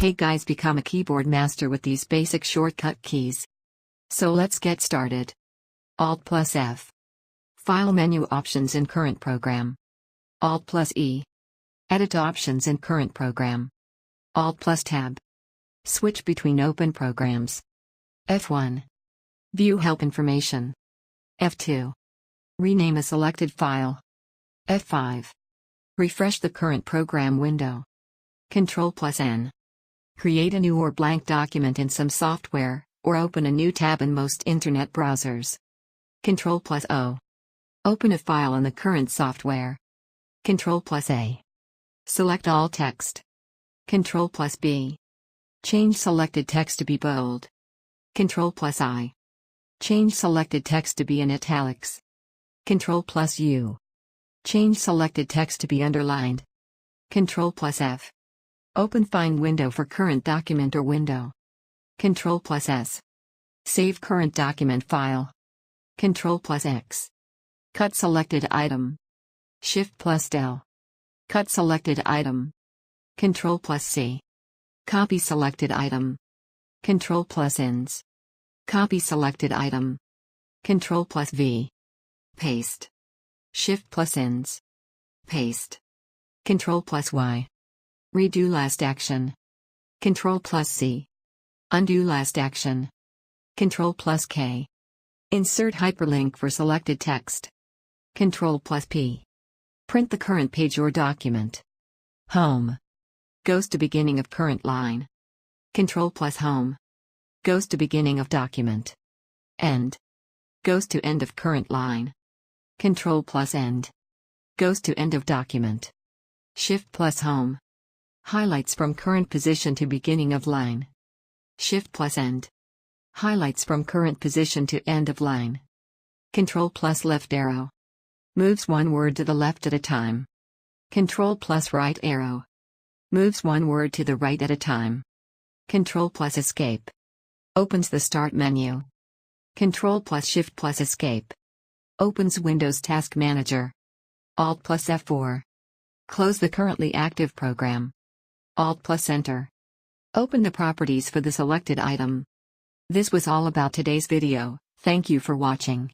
Hey guys, become a keyboard master with these basic shortcut keys. So let's get started. Alt plus F. File menu options in current program. Alt plus E. Edit options in current program. Alt plus Tab. Switch between open programs. F1. View help information. F2. Rename a selected file. F5. Refresh the current program window. Ctrl plus N. Create a new or blank document in some software, or open a new tab in most internet browsers. Ctrl plus O. Open a file in the current software. Ctrl plus A. Select all text. Ctrl plus B. Change selected text to be bold. Ctrl plus I. Change selected text to be in italics. Ctrl plus U. Change selected text to be underlined. Ctrl plus F. Open Find window for current document or window. Ctrl plus S. Save current document file. Ctrl plus X. Cut selected item. Shift plus Del. Cut selected item. Ctrl plus C. Copy selected item. Ctrl plus Ins. Copy selected item. Ctrl plus V. Paste. Shift plus Ins. Paste. Ctrl plus Y. Redo last action. Ctrl plus C. Undo last action. Ctrl plus K. Insert hyperlink for selected text. Ctrl plus P. Print the current page or document. Home. Goes to beginning of current line. Ctrl plus Home. Goes to beginning of document. End. Goes to end of current line. Ctrl plus End. Goes to end of document. Shift plus Home. Highlights from current position to beginning of line. Shift plus End. Highlights from current position to end of line. Ctrl plus left arrow. Moves one word to the left at a time. Ctrl plus right arrow. Moves one word to the right at a time. Ctrl plus escape. Opens the start menu. Ctrl plus shift plus escape. Opens Windows Task Manager. Alt plus F4. Close the currently active program. Alt plus Enter. Open the properties for the selected item. This was all about today's video. Thank you for watching.